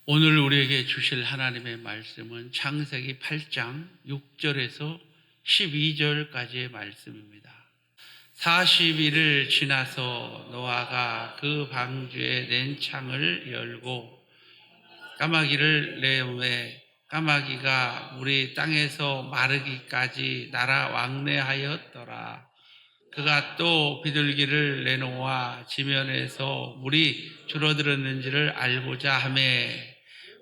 오늘 우리에게 주실 하나님의 말씀은 창세기 8장 6절에서 12절까지의 말씀입니다. 40일을 지나서 노아가 그 방주에 낸 창을 열고 까마귀를 내어매 까마귀가 물이 땅에서 마르기까지 날아 왕래하였더라. 그가 또 비둘기를 내놓아 지면에서 물이 줄어들었는지를 알고자 하매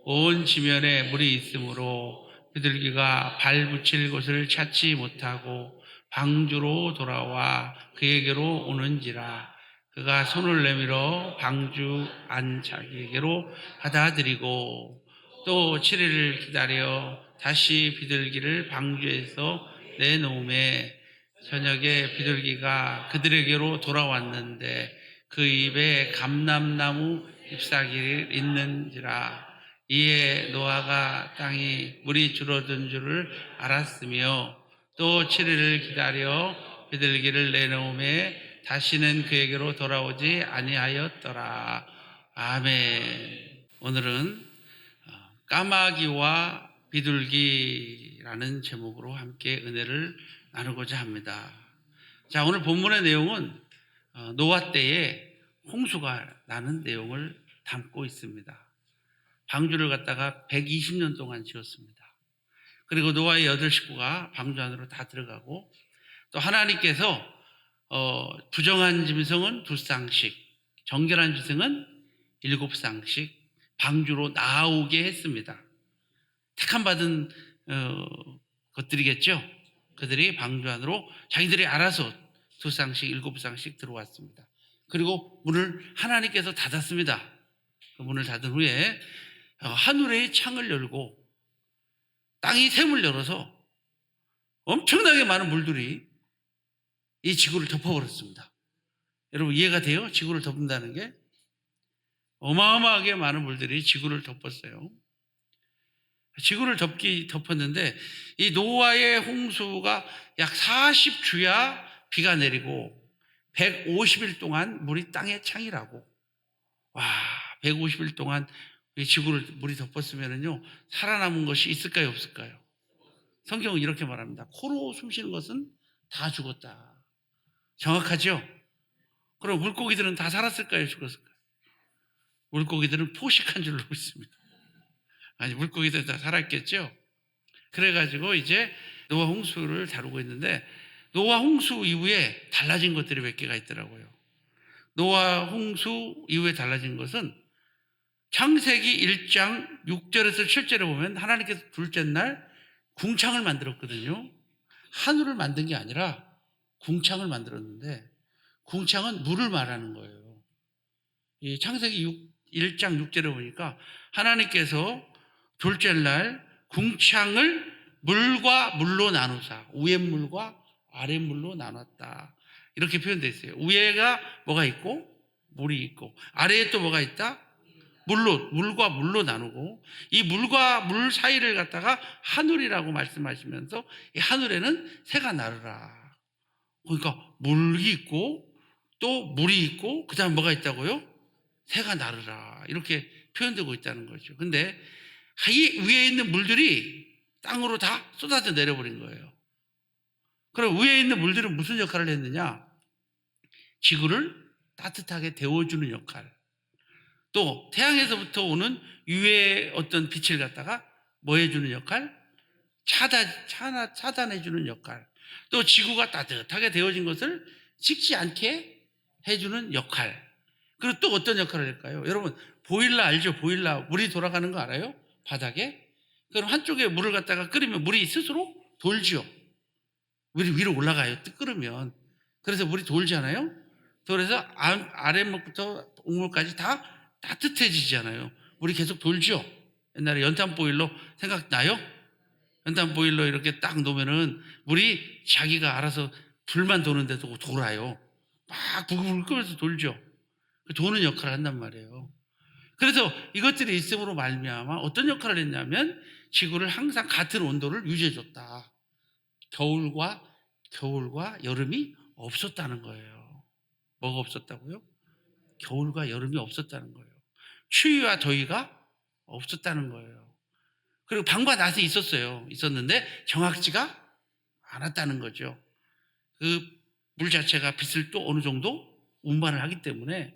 온 지면에 물이 있으므로 비둘기가 발 붙일 곳을 찾지 못하고 방주로 돌아와 그에게로 오는지라. 그가 손을 내밀어 방주 안 자기에게로 받아들이고 또 7일을 기다려 다시 비둘기를 방주에서 내놓음에 저녁에 비둘기가 그들에게로 돌아왔는데 그 입에 감람나무 잎사귀를 있는지라. 이에 노아가 땅이 물이 줄어든 줄을 알았으며 또 7일을 기다려 비둘기를 내놓음에 다시는 그에게로 돌아오지 아니하였더라. 아멘. 오늘은 까마귀와 비둘기라는 제목으로 함께 은혜를 나누고자 합니다. 자, 오늘 본문의 내용은 노아 때에 홍수가 나는 내용을 담고 있습니다. 방주를 갖다가 120년 동안 지었습니다. 그리고 노아의 8식구가 방주 안으로 다 들어가고 또 하나님께서 부정한 짐승은 2쌍씩, 정결한 짐승은 7쌍씩 방주로 나오게 했습니다. 택함받은 것들이겠죠. 그들이 방주 안으로 자기들이 알아서 2쌍씩 7쌍씩 들어왔습니다. 그리고 문을 하나님께서 닫았습니다. 그 문을 닫은 후에 하늘의 창을 열고 땅이 샘을 열어서 엄청나게 많은 물들이 이 지구를 덮어버렸습니다. 여러분 이해가 돼요? 지구를 덮는다는 게 어마어마하게 많은 물들이 지구를 덮었어요. 지구를 덮었는데 이 노아의 홍수가 약 40주야 비가 내리고 150일 동안 물이 땅에 창이라고. 와, 150일 동안 이 지구를 물이 덮었으면요 살아남은 것이 있을까요, 없을까요? 성경은 이렇게 말합니다. 코로 숨쉬는 것은 다 죽었다. 정확하죠? 그럼 물고기들은 다 살았을까요, 죽었을까요? 물고기들은 포식한 줄로 있습니다. 아니, 물고기들 다 살았겠죠? 그래가지고 이제 노아 홍수를 다루고 있는데 노아 홍수 이후에 달라진 것들이 몇 개가 있더라고요. 노아 홍수 이후에 달라진 것은 창세기 1장 6절에서 7절에 보면 하나님께서 둘째 날 궁창을 만들었거든요. 하늘을 만든 게 아니라 궁창을 만들었는데 궁창은 물을 말하는 거예요. 이 창세기 1장 6절에 보니까 하나님께서 둘째 날 궁창을 물과 물로 나누사 위에물과 아랫물로 나눴다. 이렇게 표현되어 있어요. 위에가 뭐가 있고 물이 있고 아래에 또 뭐가 있다? 물과 물로 나누고 이 물과 물 사이를 갖다가 하늘이라고 말씀하시면서 이 하늘에는 새가 나르라. 그러니까 물이 있고 또 물이 있고 그 다음 뭐가 있다고요? 새가 나르라. 이렇게 표현되고 있다는 거죠. 근데 이 위에 있는 물들이 땅으로 다 쏟아져 내려버린 거예요. 그럼 위에 있는 물들은 무슨 역할을 했느냐? 지구를 따뜻하게 데워주는 역할. 또 태양에서부터 오는 유해의 어떤 빛을 갖다가 뭐 해주는 역할? 차단해주는 역할. 또 지구가 따뜻하게 데워진 것을 식지 않게 해주는 역할. 그리고 또 어떤 역할을 할까요? 여러분 보일러 알죠? 보일러 물이 돌아가는 거 알아요? 바닥에. 그럼 한쪽에 물을 갖다가 끓이면 물이 스스로 돌죠. 위로 올라가요. 끓으면. 그래서 물이 돌잖아요. 그래서 아랫목부터 옥물까지 다 따뜻해지잖아요. 물이 계속 돌죠. 옛날에 연탄 보일러 생각나요? 연탄 보일러 이렇게 딱 놓으면은 물이 자기가 알아서 불만 도는데도 돌아요. 막 부글부글 끓면서 돌죠. 도는 역할을 한단 말이에요. 그래서 이것들이 있음으로 말미암아 어떤 역할을 했냐면 지구를 항상 같은 온도를 유지해줬다. 겨울과 여름이 없었다는 거예요. 뭐가 없었다고요? 겨울과 여름이 없었다는 거예요. 추위와 더위가 없었다는 거예요. 그리고 방과 낫이 있었는데 정확지가 않았다는 거죠. 그 물 자체가 빛을 또 어느 정도 운반을 하기 때문에,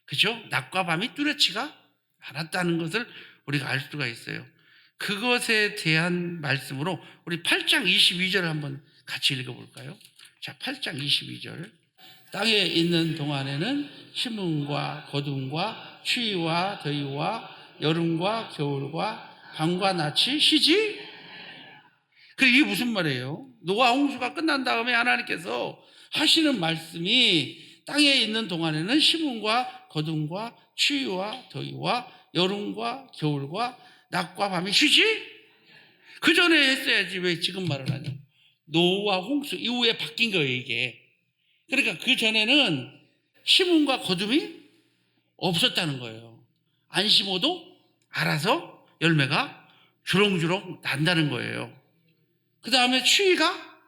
그죠? 낮과 밤이 뚜렷지가 않았다는 것을 우리가 알 수가 있어요. 그것에 대한 말씀으로 우리 8장 22절을 한번 같이 읽어볼까요? 자, 8장 22절. 땅에 있는 동안에는 심음과 거둠과 추위와 더위와 여름과 겨울과 밤과 낮이 쉬지. 이게 무슨 말이에요? 노아 홍수가 끝난 다음에 하나님께서 하시는 말씀이 땅에 있는 동안에는 심음과 거둠과 추위와 더위와 여름과 겨울과 낮과 밤이 쉬지? 그 전에 했어야지 왜 지금 말을 하냐? 노아 홍수 이후에 바뀐 거예요, 이게. 그러니까 그 전에는 심음과 거둠이 없었다는 거예요. 안 심어도 알아서 열매가 주렁주렁 난다는 거예요. 그 다음에 추위가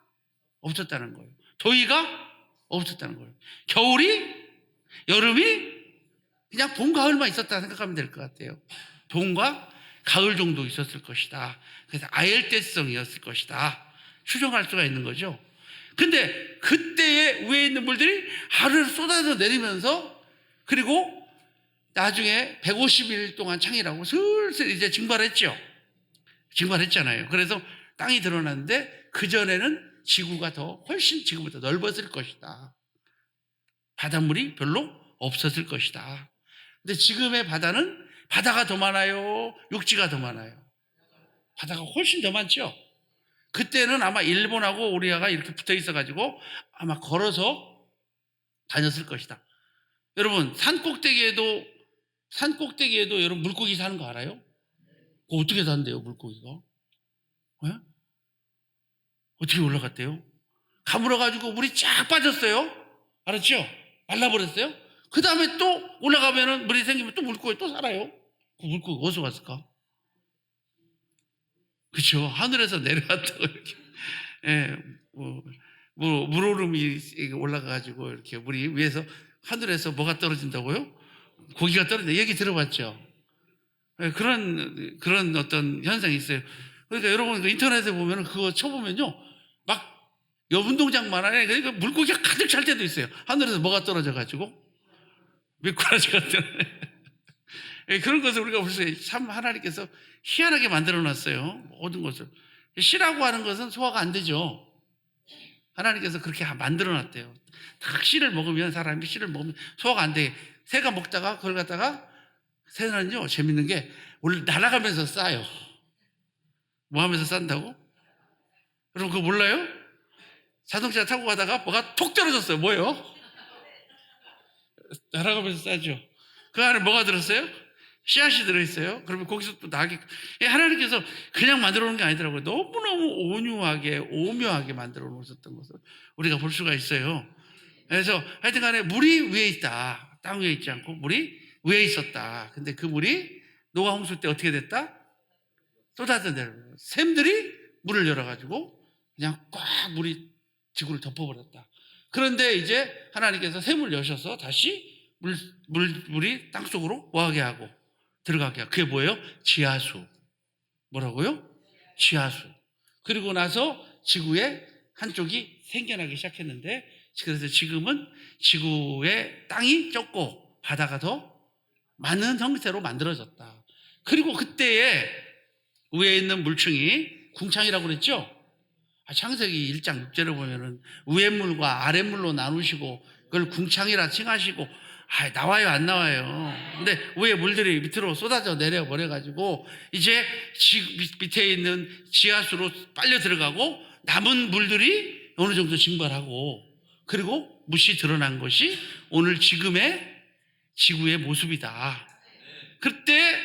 없었다는 거예요. 더위가 없었다는 거예요. 겨울이, 여름이 그냥 봄, 가을만 있었다 생각하면 될 것 같아요. 봄과 가을 정도 있었을 것이다. 그래서 아열대성이었을 것이다. 추정할 수가 있는 거죠. 근데 그때에 위에 있는 물들이 하루를 쏟아져 내리면서, 그리고 나중에 150일 동안 창이라고 슬슬 이제 증발했잖아요. 그래서 땅이 드러났는데 그전에는 지구가 더 훨씬 지금보다 넓었을 것이다. 바닷물이 별로 없었을 것이다. 근데 지금의 바다는 바다가 더 많아요? 육지가 더 많아요? 바다가 훨씬 더 많죠? 그때는 아마 일본하고 우리나라가 이렇게 붙어 있어가지고 아마 걸어서 다녔을 것이다. 여러분, 산꼭대기에도 여러분 물고기 사는 거 알아요? 그거 어떻게 산대요, 물고기가? 네? 어떻게 올라갔대요? 가물어가지고 물이 쫙 빠졌어요. 알았죠? 말라버렸어요. 그 다음에 또 올라가면은 물이 생기면 또 물고기 또 살아요. 그 물고기 어디서 왔을까? 그렇죠. 하늘에서 내려왔다고 이렇게. 예, 물오름이 올라가가지고 이렇게 물이 위에서, 하늘에서 뭐가 떨어진다고요? 고기가 떨어진다. 얘기 들어봤죠? 예, 그런 어떤 현상이 있어요. 그러니까 여러분 인터넷에 보면 그거 쳐보면요, 막 운동장만 안에 그러니까 물고기가 가득 찰 때도 있어요. 하늘에서 뭐가 떨어져가지고 미꾸라지 같은. 예, 그런 것을 우리가 벌써 참 하나님께서 희한하게 만들어놨어요. 모든 것을. 씨라고 하는 것은 소화가 안 되죠. 하나님께서 그렇게 만들어놨대요. 딱 사람이 씨를 먹으면 소화가 안 돼. 새가 먹다가 그걸 갖다가, 새는요 재밌는 게 원래 날아가면서 싸요. 뭐 하면서 싼다고? 여러분 그거 몰라요? 자동차 타고 가다가 뭐가 톡 떨어졌어요. 뭐예요? 날아가면서 싸죠. 그 안에 뭐가 들었어요? 씨앗이 들어있어요. 그러면 거기서 또 낙이. 하나님께서 그냥 만들어 놓은 게 아니더라고요. 너무너무 온유하게 오묘하게 만들어 놓으셨던 것을 우리가 볼 수가 있어요. 그래서 하여튼 간에 물이 위에 있다. 땅 위에 있지 않고 물이 위에 있었다. 근데 그 물이 노아 홍수 때 어떻게 됐다? 쏟아져 내려요. 샘들이 물을 열어가지고 그냥 꽉 물이 지구를 덮어버렸다. 그런데 이제 하나님께서 샘을 여셔서 다시 물이 땅속으로 뭐하게 하고 들어가게 하고. 그게 뭐예요? 지하수. 뭐라고요? 지하수. 그리고 나서 지구의 한쪽이 생겨나기 시작했는데, 그래서 지금은 지구의 땅이 좁고 바다가 더 많은 형태로 만들어졌다. 그리고 그때에 위에 있는 물층이 궁창이라고 그랬죠? 창세기 1장 6절을 보면은 위에 물과 아래 물로 나누시고 그걸 궁창이라 칭하시고, 나와요, 안 나와요? 근데 위에 물들이 밑으로 쏟아져 내려 버려가지고 이제 밑에 있는 지하수로 빨려 들어가고 남은 물들이 어느 정도 증발하고, 그리고 무시 드러난 것이 오늘 지금의 지구의 모습이다. 그때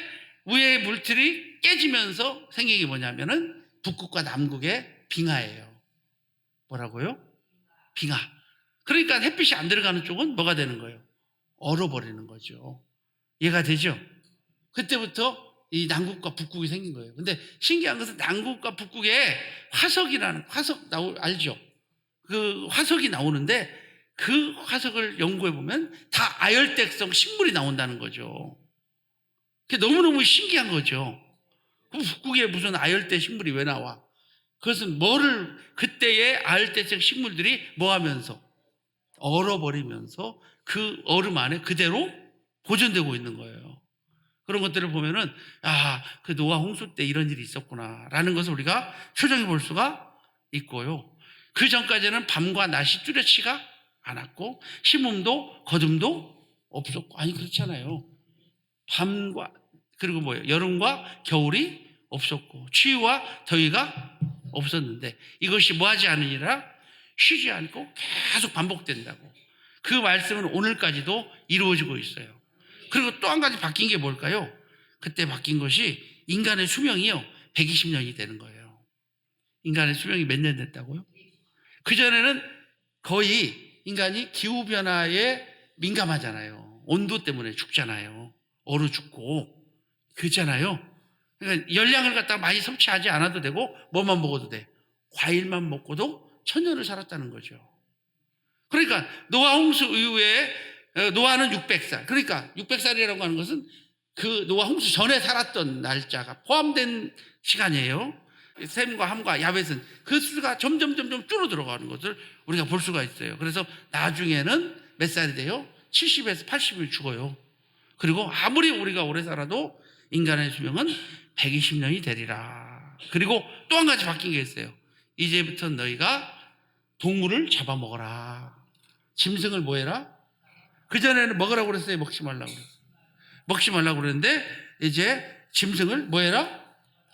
위에 물들이 깨지면서 생긴 게 뭐냐면은 북극과 남극의 빙하예요. 뭐라고요? 빙하. 그러니까 햇빛이 안 들어가는 쪽은 뭐가 되는 거예요? 얼어버리는 거죠. 이해가 되죠? 그때부터 이 남극과 북극이 생긴 거예요. 근데 신기한 것은 남극과 북극에 화석 알죠? 그 화석이 나오는데 그 화석을 연구해 보면 다 아열대성 식물이 나온다는 거죠. 그게 너무너무 신기한 거죠. 그럼 북극에 무슨 아열대 식물이 왜 나와? 그것은 그때의 아열대성 식물들이 뭐 하면서? 얼어버리면서 그 얼음 안에 그대로 보존되고 있는 거예요. 그런 것들을 보면은, 그 노아 홍수 때 이런 일이 있었구나라는 것을 우리가 추정해 볼 수가 있고요. 그 전까지는 밤과 낮이 뚜렷이가 않았고, 심음도 거둠도 없었고, 아니, 그렇잖아요. 그리고 여름과 겨울이 없었고, 추위와 더위가 없었는데, 이것이 뭐 하지 않으니라? 쉬지 않고 계속 반복된다고. 그 말씀은 오늘까지도 이루어지고 있어요. 그리고 또 한 가지 바뀐 게 뭘까요? 그때 바뀐 것이 인간의 수명이요, 120년이 되는 거예요. 인간의 수명이 몇 년 됐다고요? 그전에는 거의 인간이 기후변화에 민감하잖아요. 온도 때문에 죽잖아요. 얼어 죽고. 그렇잖아요. 그러니까 열량을 갖다가 많이 섭취하지 않아도 되고, 뭐만 먹어도 돼? 과일만 먹고도 천년을 살았다는 거죠. 그러니까 노아 홍수 이후에 노아는 600살. 그러니까 600살이라고 하는 것은 그 노아 홍수 전에 살았던 날짜가 포함된 시간이에요. 셈과 함과 야벳은 그 수가 점점 줄어들어가는 것을 우리가 볼 수가 있어요. 그래서 나중에는 몇 살이 돼요? 70에서 80이 죽어요. 그리고 아무리 우리가 오래 살아도 인간의 수명은 120년이 되리라. 그리고 또 한 가지 바뀐 게 있어요. 이제부터 너희가 동물을 잡아먹어라. 짐승을 뭐 해라? 그전에는 먹으라고 그랬어요? 먹지 말라고 그랬어요? 먹지 말라고 그랬는데, 이제 짐승을 뭐 해라?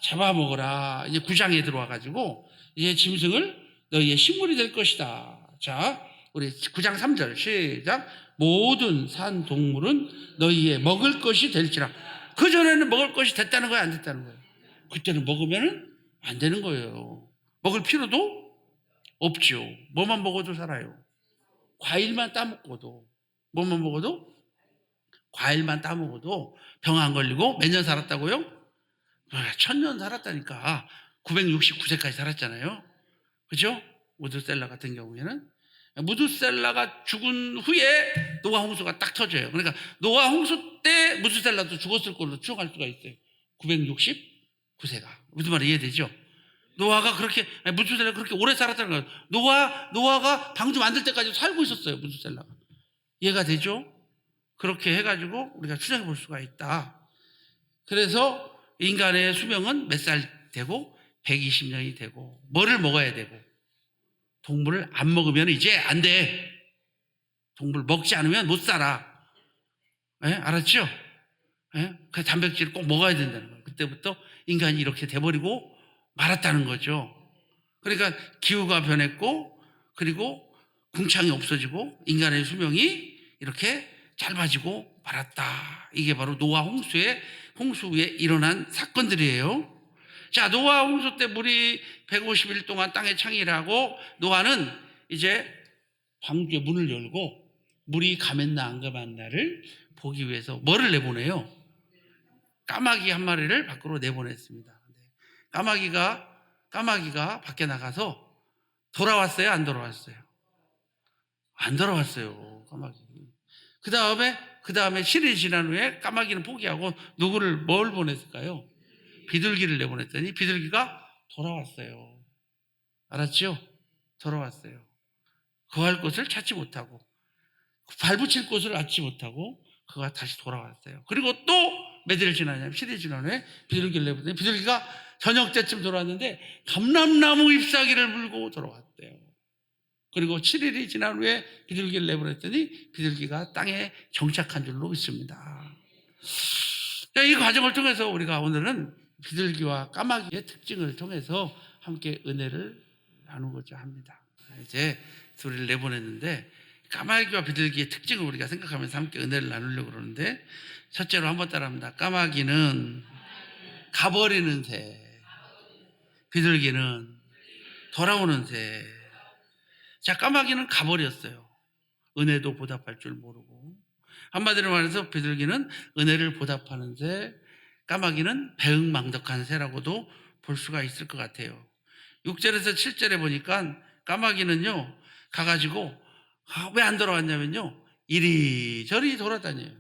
잡아먹어라. 이제 9장에 들어와가지고, 이제 짐승을 너희의 식물이 될 것이다. 자, 우리 9장 3절 시작. 모든 산 동물은 너희의 먹을 것이 될지라. 그전에는 먹을 것이 됐다는 거야, 안 됐다는 거야? 그때는 먹으면 안 되는 거예요. 먹을 필요도 없죠. 뭐만 먹어도 살아요. 과일만 따먹고도, 뭐만 먹어도? 과일만 따먹어도 병 안 걸리고 몇 년 살았다고요? 1000년 살았다니까. 969세까지 살았잖아요. 그죠? 무드셀라 같은 경우에는. 무드셀라가 죽은 후에 노아 홍수가 딱 터져요. 그러니까 노아 홍수 때 무드셀라도 죽었을 걸로 추정할 수가 있어요. 969세가. 무슨 말이 이해되죠? 노아가 무드셀라가 그렇게 오래 살았다는 거예요. 노아가 방주 만들 때까지 살고 있었어요, 무드셀라가. 이해가 되죠? 그렇게 해가지고 우리가 추정해 볼 수가 있다. 그래서 인간의 수명은 몇 살 되고 120년이 되고, 뭐를 먹어야 되고, 동물을 안 먹으면 이제 안 돼. 동물 먹지 않으면 못 살아. 알았죠? 그 단백질을 꼭 먹어야 된다는 거예요. 그때부터 인간이 이렇게 돼버리고 말았다는 거죠. 그러니까 기후가 변했고, 그리고 궁창이 없어지고 인간의 수명이 이렇게 짧아지고 말았다. 이게 바로 노아 홍수 후에 일어난 사건들이에요. 자, 노아 홍수 때 물이 150일 동안 땅에 창이라고, 노아는 이제 방주의 문을 열고 물이 감했나 안 감했나를 보기 위해서 뭐를 내보내요? 까마귀 한 마리를 밖으로 내보냈습니다. 까마귀가 밖에 나가서 돌아왔어요? 안 돌아왔어요? 안 돌아왔어요, 까마귀. 그 다음에 7일이 지난 후에 까마귀는 포기하고 뭘 보냈을까요? 비둘기를 내보냈더니 비둘기가 돌아왔어요. 알았죠? 돌아왔어요. 거할 곳을 찾지 못하고, 발붙일 곳을 얻지 못하고, 그가 다시 돌아왔어요. 그리고 또 며칠 지나냐면 7일 지난 후에 비둘기를 내보냈더니 비둘기가 저녁 때쯤 돌아왔는데 감람나무 잎사귀를 물고 돌아왔대요. 그리고 7일이 지난 후에 비둘기를 내보냈더니 비둘기가 땅에 정착한 줄로 있습니다. 이 과정을 통해서 우리가 오늘은 비둘기와 까마귀의 특징을 통해서 함께 은혜를 나누고자 합니다. 이제 둘을 내보냈는데 까마귀와 비둘기의 특징을 우리가 생각하면서 함께 은혜를 나누려고 그러는데, 첫째로 한번 따라합니다. 까마귀는 가버리는 새, 비둘기는 돌아오는 새. 자, 까마귀는 가버렸어요. 은혜도 보답할 줄 모르고. 한마디로 말해서 비둘기는 은혜를 보답하는 새, 까마귀는 배응망덕한 새라고도 볼 수가 있을 것 같아요. 6절에서 7절에 보니까 까마귀는요, 가가지고 왜 안 돌아왔냐면요, 이리저리 돌아다녀요.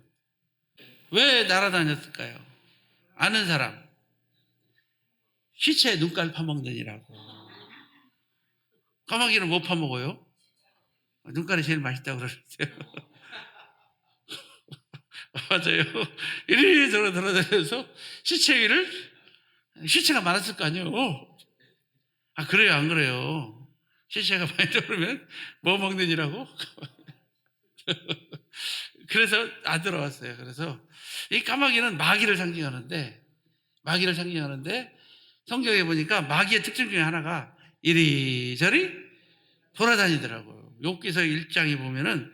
왜 날아다녔을까요? 아는 사람. 시체의 눈깔 파먹느니라고. 까마귀는 못 파먹어요? 눈깔이 제일 맛있다고 그러는데요. 맞아요. 이리저리 돌아다녀서 시체 위를, 시체가 많았을 거 아니에요. 아, 그래요? 안 그래요? 시체가 많이 들어오면 뭐 먹느니라고? 그래서 안 들어왔어요. 그래서 이 까마귀는 마귀를 상징하는데 성경에 보니까 마귀의 특징 중에 하나가 이리저리 돌아다니더라고요. 욥기서 1장에 보면은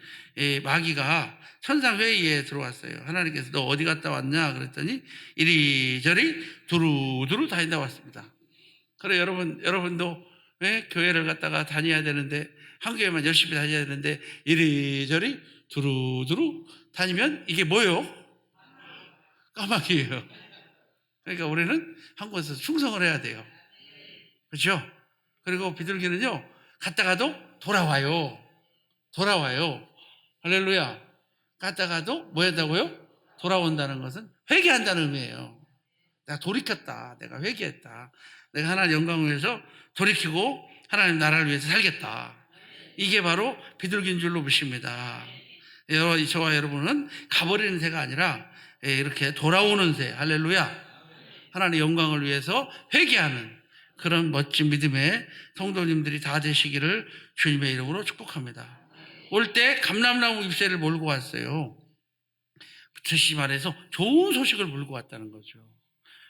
마귀가 천상회의에 들어왔어요. 하나님께서 너 어디 갔다 왔냐 그랬더니 이리저리 두루두루 다닌다 왔습니다. 그래 여러분도 교회를 갔다가 다녀야 되는데 한 교회만 열심히 다녀야 되는데 이리저리 두루두루 다니면 이게 뭐예요? 까마귀예요. 그러니까 우리는 한 곳에서 충성을 해야 돼요. 그렇죠? 그리고 비둘기는요 갔다가도 돌아와요. 할렐루야. 갔다가도 뭐 한다고요? 돌아온다는 것은 회개한다는 의미예요. 내가 돌이켰다. 내가 회개했다. 내가 하나님 영광을 위해서 돌이키고 하나님 나라를 위해서 살겠다. 이게 바로 비둘기인 줄로 보십니다. 저와 여러분은 가버리는 새가 아니라 이렇게 돌아오는 새. 할렐루야. 하나님의 영광을 위해서 회개하는 그런 멋진 믿음의 성도님들이 다 되시기를 주님의 이름으로 축복합니다. 올 때 감람나무 잎새를 몰고 왔어요. 다시 말해서 좋은 소식을 몰고 왔다는 거죠.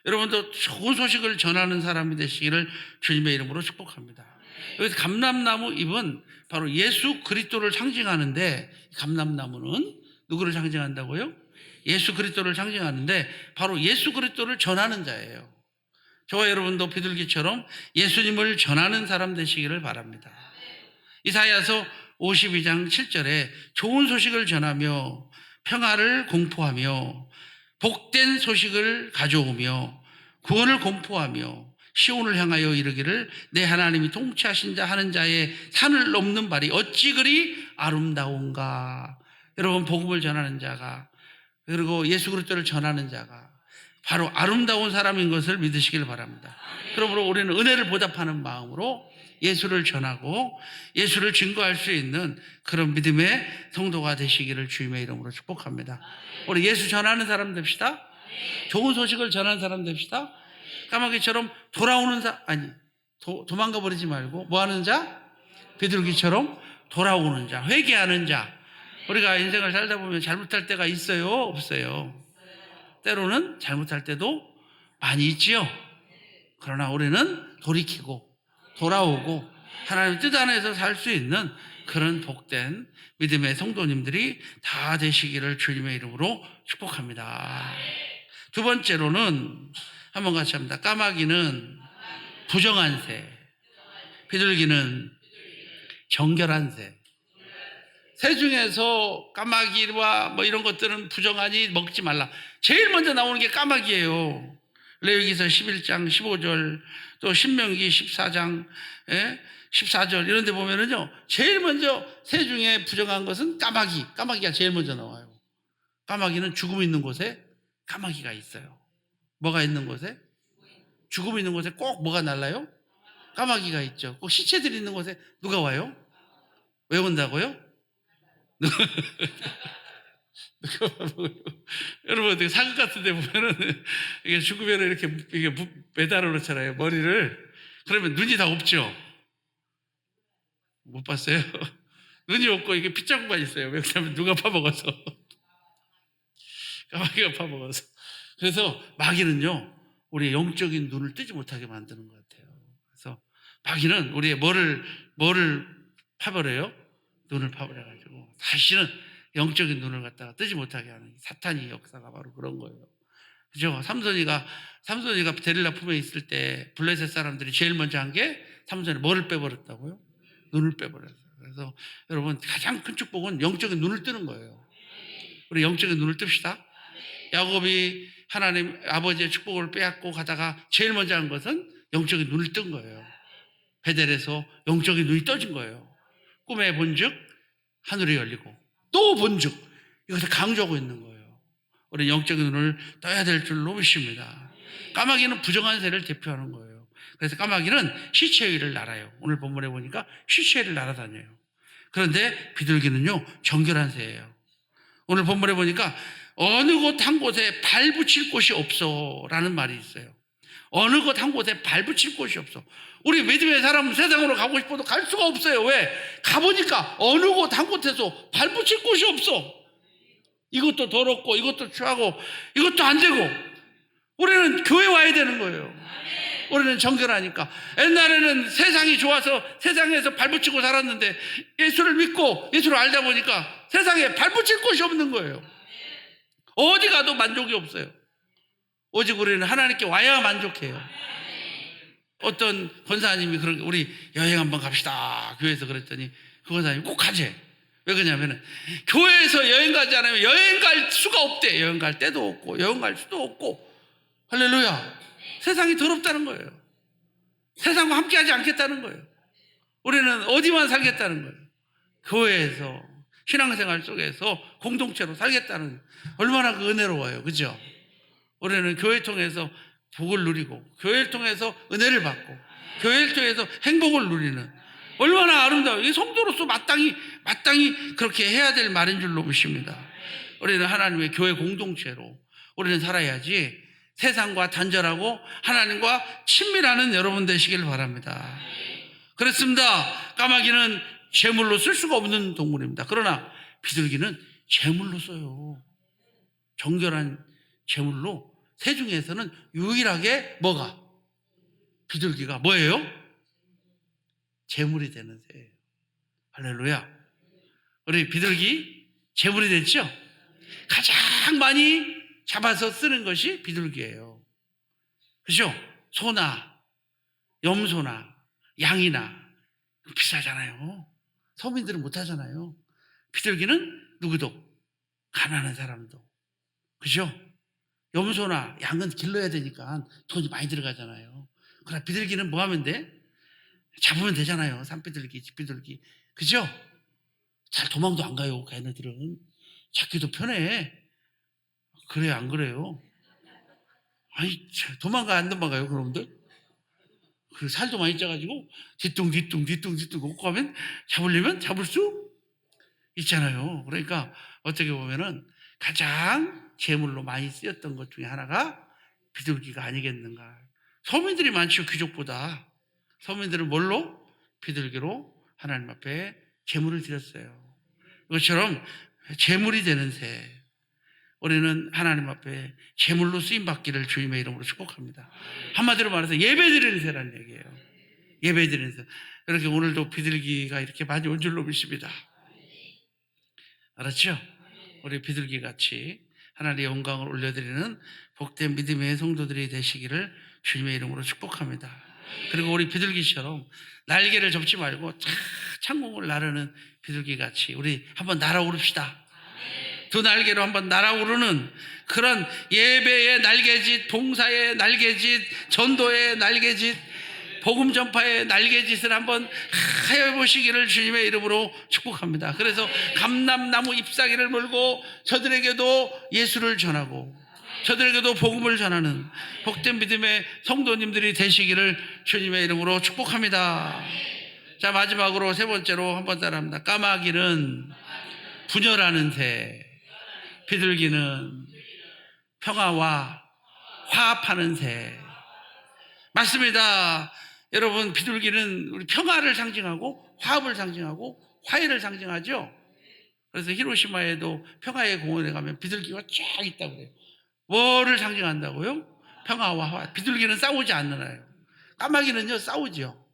여러분도 좋은 소식을 전하는 사람이 되시기를 주님의 이름으로 축복합니다. 여기서 감람나무 잎은 바로 예수 그리스도를 상징하는데, 감람나무는 누구를 상징한다고요? 예수 그리스도를 상징하는데 바로 예수 그리스도를 전하는 자예요. 저와 여러분도 비둘기처럼 예수님을 전하는 사람 되시기를 바랍니다. 이사야서 52장 7절에 좋은 소식을 전하며 평화를 공포하며 복된 소식을 가져오며 구원을 공포하며 시온을 향하여 이르기를 내 하나님이 통치하신 자 하는 자의 산을 넘는 발이 어찌 그리 아름다운가. 여러분, 복음을 전하는 자가, 그리고 예수 그리스도를 전하는 자가 바로 아름다운 사람인 것을 믿으시길 바랍니다. 그러므로 우리는 은혜를 보답하는 마음으로 예수를 전하고 예수를 증거할 수 있는 그런 믿음의 성도가 되시기를 주님의 이름으로 축복합니다. 우리 예수 전하는 사람 됩시다. 좋은 소식을 전하는 사람 됩시다. 까마귀처럼 돌아오는 도망가 버리지 말고 뭐 하는 자? 비둘기처럼 돌아오는 자, 회개하는 자. 우리가 인생을 살다 보면 잘못할 때가 있어요? 없어요? 때로는 잘못할 때도 많이 있지요. 그러나 우리는 돌이키고 돌아오고 하나님 뜻 안에서 살 수 있는 그런 복된 믿음의 성도님들이 다 되시기를 주님의 이름으로 축복합니다. 두 번째로는 한번 같이 합니다. 까마귀는 부정한 새, 비둘기는 정결한 새. 새 중에서 까마귀와 뭐 이런 것들은 부정하니 먹지 말라. 제일 먼저 나오는 게 까마귀예요. 레위기서 11장 15절, 또 신명기 14장 14절 이런 데 보면은요, 제일 먼저 새 중에 부정한 것은 까마귀가 제일 먼저 나와요. 까마귀는 죽음 있는 곳에 까마귀가 있어요. 뭐가 있는 곳에? 죽음 있는 곳에 꼭 뭐가 날라요? 까마귀가 있죠. 꼭 시체들이 있는 곳에 누가 와요? 왜 온다고요? 여러분, 사극 같은 데 보면은 이게 죽으면 이게 매달아 놓잖아요, 머리를. 그러면 눈이 다 없죠? 못 봤어요? 눈이 없고 이게 핏자국만 있어요. 왜냐하면 누가 파먹어서. 까마귀가 파먹어서. 그래서 마귀는요, 우리의 영적인 눈을 뜨지 못하게 만드는 것 같아요. 그래서 마귀는 우리의 뭐를 파버려요? 눈을 파버려가지고 다시는 영적인 눈을 갖다가 뜨지 못하게 하는 사탄의 역사가 바로 그런 거예요. 그죠? 삼손이가 데릴라 품에 있을 때 블레셋 사람들이 제일 먼저 한 게 삼손이 뭐를 빼버렸다고요? 눈을 빼버렸어요. 그래서 여러분, 가장 큰 축복은 영적인 눈을 뜨는 거예요. 우리 영적인 눈을 뜹시다. 야곱이 하나님 아버지의 축복을 빼앗고 가다가 제일 먼저 한 것은 영적인 눈을 뜬 거예요. 베델에서 영적인 눈이 떠진 거예요. 꿈에 본즉 하늘이 열리고 또 본즉, 이것을 강조하고 있는 거예요. 우리 영적인 눈을 떠야 될 줄로 믿습니다. 까마귀는 부정한 새를 대표하는 거예요. 그래서 까마귀는 시체 위를 날아요. 오늘 본문에 보니까 시체 위를 날아다녀요. 그런데 비둘기는요, 정결한 새예요. 오늘 본문에 보니까 어느 곳 한 곳에 발 붙일 곳이 없어 라는 말이 있어요. 어느 곳 한 곳에 발 붙일 곳이 없어. 우리 믿음의 사람은 세상으로 가고 싶어도 갈 수가 없어요. 왜? 가보니까 어느 곳 한 곳에서 발 붙일 곳이 없어. 이것도 더럽고 이것도 추하고 이것도 안 되고. 우리는 교회 와야 되는 거예요. 우리는 정결하니까. 옛날에는 세상이 좋아서 세상에서 발붙이고 살았는데 예수를 믿고 예수를 알다 보니까 세상에 발붙일 곳이 없는 거예요. 어디 가도 만족이 없어요. 오직 우리는 하나님께 와야 만족해요. 어떤 권사님이 그런, 우리 여행 한번 갑시다 교회에서 그랬더니 그 권사님이 꼭 가재. 왜 그러냐면은 교회에서 여행 가지 않으면 여행 갈 수가 없대. 여행 갈 때도 없고 여행 갈 수도 없고. 할렐루야. 세상이 더럽다는 거예요. 세상과 함께하지 않겠다는 거예요. 우리는 어디만 살겠다는 거예요. 교회에서 신앙생활 속에서 공동체로 살겠다는, 얼마나 그 은혜로워요. 그죠? 우리는 교회 통해서 복을 누리고 교회를 통해서 은혜를 받고 교회를 통해서 행복을 누리는, 얼마나 아름다워요. 이 성도로서 마땅히 그렇게 해야 될 말인 줄로 믿습니다. 우리는 하나님의 교회 공동체로 우리는 살아야지 세상과 단절하고 하나님과 친밀하는 여러분 되시길 바랍니다. 그렇습니다. 까마귀는 제물로 쓸 수가 없는 동물입니다. 그러나 비둘기는 제물로 써요. 정결한 제물로. 새 중에서는 유일하게 뭐가? 비둘기가 뭐예요? 제물이 되는 새예요. 할렐루야. 우리 비둘기 제물이 됐죠? 가장 많이 잡아서 쓰는 것이 비둘기예요. 그죠? 소나 염소나 양이나 비싸잖아요. 서민들은 못하잖아요. 비둘기는 누구도, 가난한 사람도. 그죠? 염소나 양은 길러야 되니까 돈이 많이 들어가잖아요. 그러나 비둘기는 뭐 하면 돼? 잡으면 되잖아요. 산비둘기, 집비둘기. 그죠? 잘 도망도 안 가요. 걔네들은 잡기도 편해. 그래요, 안 그래요? 아니, 도망가, 안 도망가요, 그놈들? 그 살도 많이 쪄가지고 뒤뚱 걷고 가면 잡으려면 잡을 수 있잖아요. 그러니까 어떻게 보면은 가장 제물로 많이 쓰였던 것 중에 하나가 비둘기가 아니겠는가. 서민들이 많죠, 귀족보다. 서민들은 뭘로? 비둘기로 하나님 앞에 제물을 드렸어요. 이것처럼 제물이 되는 새, 우리는 하나님 앞에 제물로 쓰임받기를 주님의 이름으로 축복합니다. 한마디로 말해서 예배드리는 새라는 얘기예요. 예배드리는 새. 이렇게 오늘도 비둘기가 이렇게 많이 온 줄로 믿습니다. 알았죠? 우리 비둘기같이 하나님의 영광을 올려드리는 복된 믿음의 성도들이 되시기를 주님의 이름으로 축복합니다. 그리고 우리 비둘기처럼 날개를 접지 말고 창공을 나르는 비둘기같이 우리 한번 날아오릅시다. 두 날개로 한번 날아오르는 그런 예배의 날개짓, 봉사의 날개짓, 전도의 날개짓, 복음 전파의 날개짓을 한번 해보시기를 주님의 이름으로 축복합니다. 그래서 감람나무 잎사귀를 물고 저들에게도 예수를 전하고 저들에게도 복음을 전하는 복된 믿음의 성도님들이 되시기를 주님의 이름으로 축복합니다. 자, 마지막으로 세 번째로 한번 따라합니다. 까마귀는 분열하는 새, 비둘기는 평화와 화합하는 새. 맞습니다. 여러분, 비둘기는 우리 평화를 상징하고 화합을 상징하고 화해를 상징하죠. 그래서 히로시마에도 평화의 공원에 가면 비둘기가 쫙 있다고 그래요. 뭐를 상징한다고요? 평화와 화해. 비둘기는 싸우지 않나요? 까마귀는요, 싸우죠.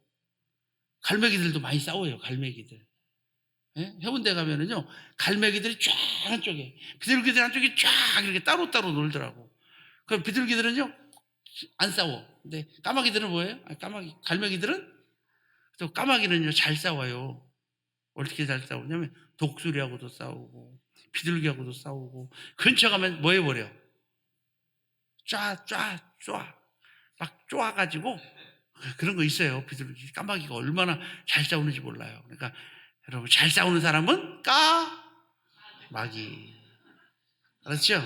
갈매기들도 많이 싸워요. 갈매기들. 예? 해운대 가면은요, 갈매기들이 쫙 한쪽에, 비둘기들 한쪽에 쫙 이렇게 따로따로 놀더라고. 그럼 비둘기들은요, 안 싸워. 근데 까마귀들은 뭐예요? 갈매기들은? 또 까마귀는요, 잘 싸워요. 어떻게 잘 싸우냐면, 독수리하고도 싸우고, 비둘기하고도 싸우고, 근처 가면 뭐 해버려? 막 쪼아가지고, 그런 거 있어요. 비둘기, 까마귀가 얼마나 잘 싸우는지 몰라요. 그러니까, 여러분, 잘 싸우는 사람은 까마귀. 알았죠?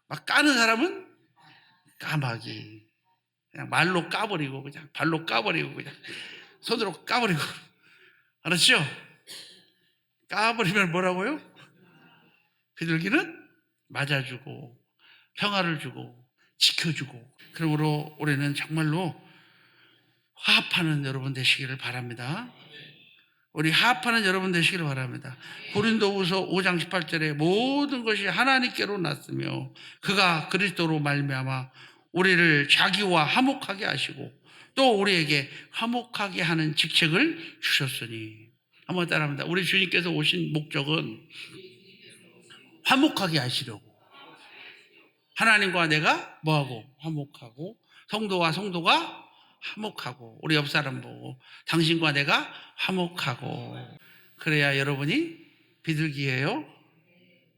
막 까는 사람은 까마귀. 그냥 말로 까버리고, 그냥 발로 까버리고, 그냥 손으로 까버리고. 알았죠? 까버리면 뭐라고요? 비둘기는 맞아주고, 평화를 주고, 지켜주고. 그러므로 올해는 정말로 화합하는 여러분 되시기를 바랍니다. 우리 화합하는 여러분 되시기를 바랍니다. 고린도후서 5장 18절에 모든 것이 하나님께로 났으며 그가 그리스도로 말미암아 우리를 자기와 화목하게 하시고 또 우리에게 화목하게 하는 직책을 주셨으니. 한번 따라합니다. 우리 주님께서 오신 목적은 화목하게 하시려고. 하나님과 내가 뭐하고? 화목하고, 성도와 성도가 화목하고, 우리 옆 사람 보고 당신과 내가 화목하고. 그래야 여러분이 비둘기예요.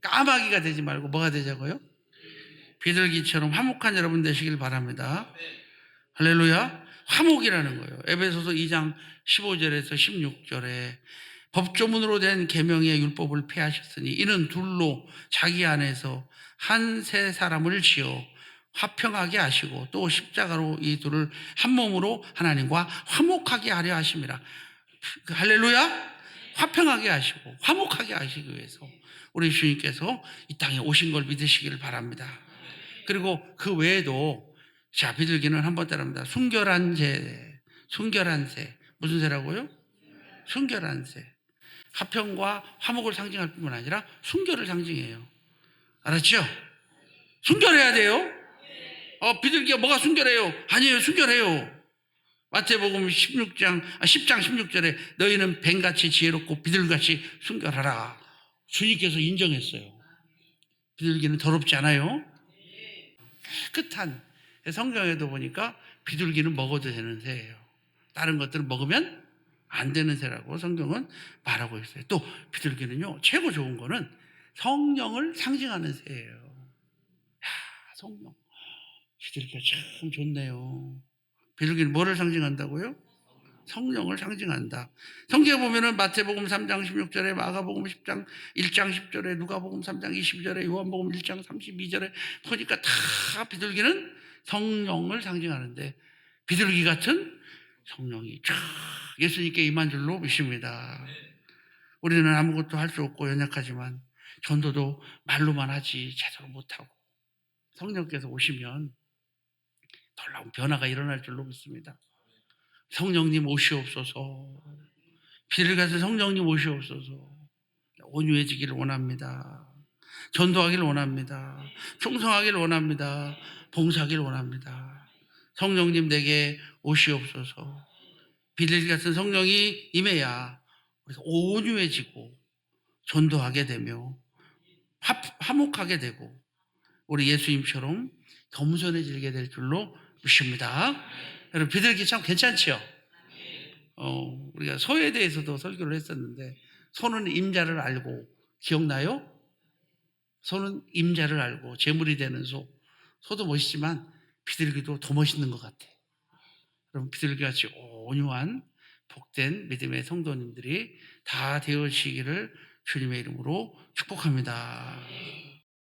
까마귀가 되지 말고 뭐가 되자고요? 비둘기처럼 화목한 여러분 되시길 바랍니다. 할렐루야. 화목이라는 거예요. 에베소서 2장 15절에서 16절에 법조문으로 된 계명의 율법을 폐하셨으니 이는 둘로 자기 안에서 한 세 사람을 지어 화평하게 하시고 또 십자가로 이 둘을 한 몸으로 하나님과 화목하게 하려 하심이라. 할렐루야. 화평하게 하시고 화목하게 하시기 위해서 우리 주님께서 이 땅에 오신 걸 믿으시기를 바랍니다. 그리고 그 외에도 자, 비둘기는 한번 따라합니다. 순결한 새. 순결한 새. 무슨 새라고요? 순결한 새. 화평과 화목을 상징할 뿐만 아니라 순결을 상징해요. 알았죠? 순결해야 돼요. 비둘기가 뭐가 순결해요? 아니에요. 순결해요. 마태복음 10장 16절에 너희는 뱀같이 지혜롭고 비둘기같이 순결하라. 주님께서 인정했어요. 비둘기는 더럽지 않아요. 깨끗한. 성경에도 보니까 비둘기는 먹어도 되는 새예요. 다른 것들은 먹으면 안 되는 새라고 성경은 말하고 있어요. 또 비둘기는요, 최고 좋은 거는 성령을 상징하는 새예요. 야, 성령. 비둘기가 참 좋네요. 비둘기는 뭐를 상징한다고요? 성령을 상징한다. 성경에 보면은 마태복음 3장 16절에, 마가복음 10장 1장 10절에, 누가복음 3장 22절에, 요한복음 1장 32절에 보니까 다 비둘기는 성령을 상징하는데 비둘기 같은 성령이 쫙 예수님께 임한 줄로 믿습니다. 우리는 아무것도 할 수 없고 연약하지만 전도도 말로만 하지 제대로 못하고 성령께서 오시면 놀라운 변화가 일어날 줄로 믿습니다. 성령님 오시옵소서. 비둘기 같은 성령님 오시옵소서. 온유해지기를 원합니다. 전도하기를 원합니다. 충성하기를 원합니다. 봉사하기를 원합니다. 성령님 내게 오시옵소서. 비둘기 같은 성령이 임해야 우리가 온유해지고 전도하게 되며 화목하게 되고 우리 예수님처럼 겸손해지게 될 줄로 믿습니다. 여러분 비둘기 참 괜찮지요? 우리가 소에 대해서도 설교를 했었는데 소는 임자를 알고 기억나요? 소는 임자를 알고 제물이 되는 소. 소도 멋있지만 비둘기도 더 멋있는 것 같아. 여러분 비둘기같이 온유한 복된 믿음의 성도님들이 다 되어지기를 주님의 이름으로 축복합니다.